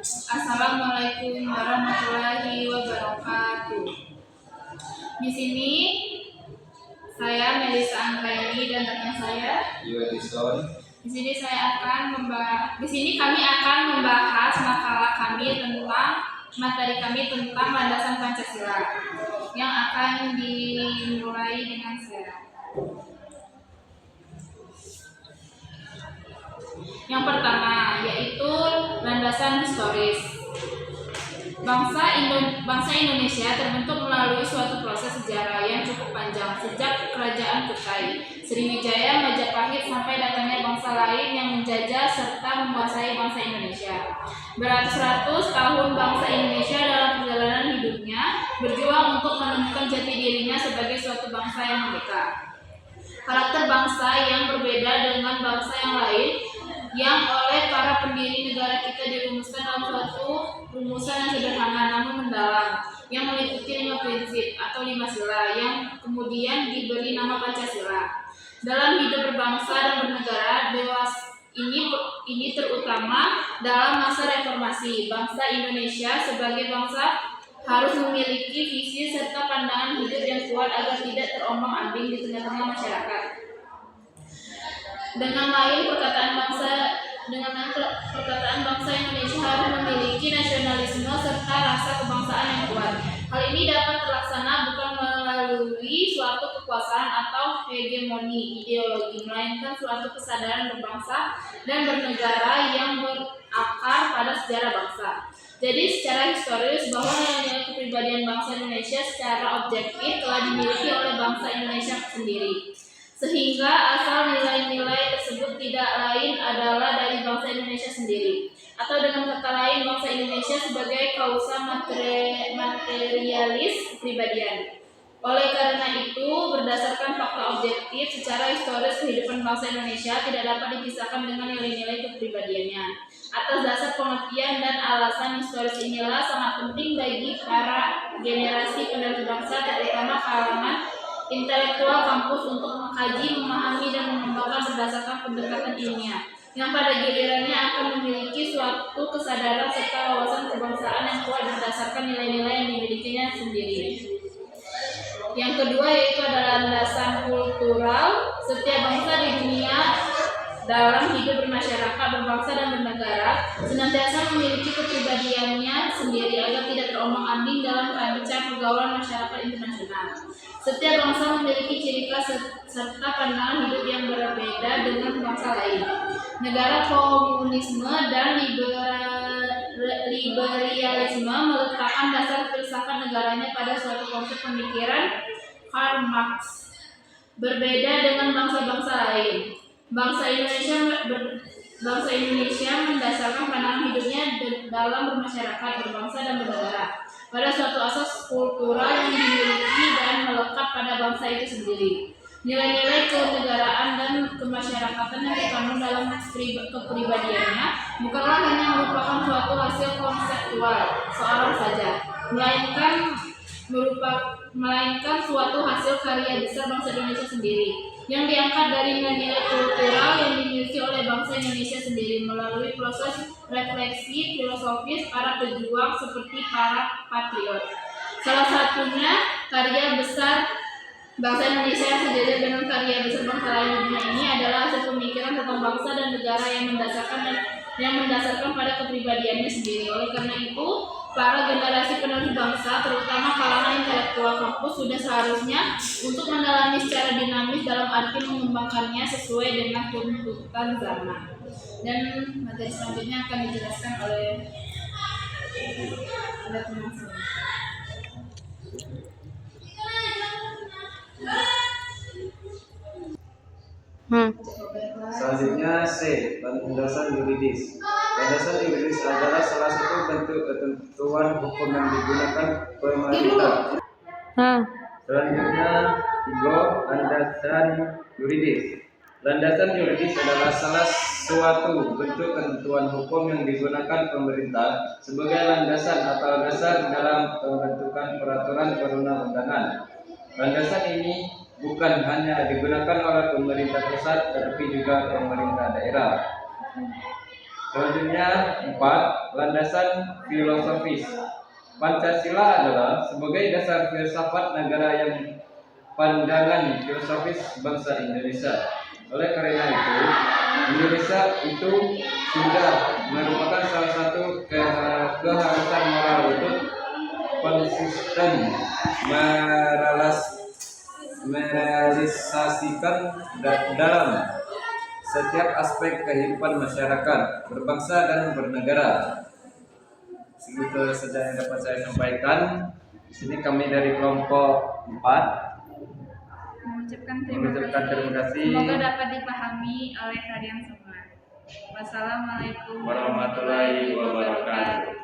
Assalamualaikum warahmatullahi wabarakatuh. Di sini saya Melisa Anggraini dan rekan saya Yuadison. Di sini kami akan membahas materi kami tentang landasan Pancasila yang akan dimulai dengan saya. Yang pertama yaitu landasan historis. Bangsa Indonesia terbentuk melalui suatu proses sejarah yang cukup panjang sejak Kerajaan Kutai, Sriwijaya, Majapahit sampai datangnya bangsa lain yang menjajah serta menguasai bangsa Indonesia. Beratus-ratus tahun bangsa Indonesia dalam perjalanan hidupnya berjuang untuk menemukan jati dirinya sebagai suatu bangsa yang merdeka. Karakter bangsa yang berbeda dengan bangsa yang lain yang oleh para pendiri negara kita dirumuskan dalam suatu rumusan yang sederhana namun mendalam yang meliputi 5 prinsip atau 5 sila yang kemudian diberi nama Pancasila. Dalam hidup berbangsa dan bernegara ini terutama dalam masa reformasi, bangsa Indonesia sebagai bangsa harus memiliki visi serta pandangan hidup yang kuat agar tidak terombang-ambing di tengah-tengah masyarakat. Dengan lain perkataan bangsa Indonesia harus memiliki nasionalisme serta rasa kebangsaan yang kuat. Hal ini dapat terlaksana bukan melalui suatu kekuasaan atau hegemoni ideologi, melainkan suatu kesadaran berbangsa dan bernegara yang berakar pada sejarah bangsa. Jadi secara historis bahwa nilai-nilai kepribadian bangsa Indonesia secara objektif telah dimiliki oleh bangsa Indonesia sendiri. Sehingga asal nilai-nilai tersebut tidak lain adalah dari bangsa Indonesia sendiri. Atau dengan kata lain, bangsa Indonesia sebagai kausa materialis kepribadian. Oleh karena itu, berdasarkan fakta objektif, secara historis kehidupan bangsa Indonesia tidak dapat dipisahkan dengan nilai-nilai kepribadiannya. Atas dasar pengertian dan alasan historis inilah sangat penting bagi para generasi penerus bangsa, terutama kalangan intelektual kampus untuk mengkaji, memahami, dan mengembangkan berdasarkan pendekatan ilmiah yang pada gilirannya akan memiliki suatu kesadaran serta wawasan kebangsaan yang kuat berdasarkan nilai-nilai yang dimilikinya sendiri. Yang kedua yaitu adalah landasan kultural. Setiap bangsa di dunia dalam hidup bermasyarakat, berbangsa, dan bernegara senantiasa memiliki kepribadiannya sendiri agar tidak terombang-ambing dalam kancah pergaulan masyarakat internasional. Setiap bangsa memiliki ciri khas serta pandangan hidup yang berbeda dengan bangsa lain. Negara komunisme dan liberalisme meletakkan dasar filsafat negaranya pada suatu konsep pemikiran Karl Marx. Berbeda dengan bangsa-bangsa lain, bangsa Indonesia mendasarkan pandangan hidupnya dalam bermasyarakat, berbangsa, dan bernegara pada suatu asas kultural yang dimiliki dan melekat pada bangsa itu sendiri. Nilai-nilai kenegaraan dan kemasyarakatan yang terkandung dalam kepribadiannya bukanlah hanya merupakan suatu hasil konseptual seorang saja, melainkan suatu hasil karya besar bangsa Indonesia sendiri yang diangkat dari nilai-nilai kultural yang dimiliki oleh bangsa Indonesia sendiri melalui proses refleksi filosofis para pejuang seperti para patriot. Salah satunya karya besar bangsa Indonesia sendiri dengan karya besar bangsa lain di dunia ini adalah hasil pemikiran tentang bangsa dan negara yang mendasarkan pada kepribadiannya sendiri. Oleh karena itu, para generasi penerus bangsa, terutama kalangan intelektual kampus, sudah seharusnya untuk mendalami secara dinamis dalam arti mengembangkannya sesuai dengan tuntutan zaman. Dan materi selanjutnya akan dijelaskan oleh teman saya. Selanjutnya C. Landasan yuridis. Landasan yuridis adalah salah satu bentuk ketentuan hukum yang digunakan pemerintah. Selanjutnya landasan yuridis. Landasan yuridis adalah salah suatu bentuk ketentuan hukum yang digunakan pemerintah sebagai landasan atau dasar dalam pembentukan peraturan perundang-undangan. Landasan ini bukan hanya digunakan oleh pemerintah pusat, tetapi juga pemerintah daerah. Selanjutnya 4. Landasan filosofis. Pancasila adalah sebagai dasar filsafat negara yang pandangan filosofis bangsa Indonesia. Oleh karena itu, Indonesia itu sudah merupakan salah satu keharusan moral untuk konsisten merealisasikan dalam setiap aspek kehidupan masyarakat, berbangsa dan bernegara. Segitu saja yang dapat saya sampaikan. Di sini kami dari kelompok 4 mengucapkan terima kasih. Semoga dapat dipahami oleh kalian semua. Wassalamualaikum Warahmatullahi wabarakatuh.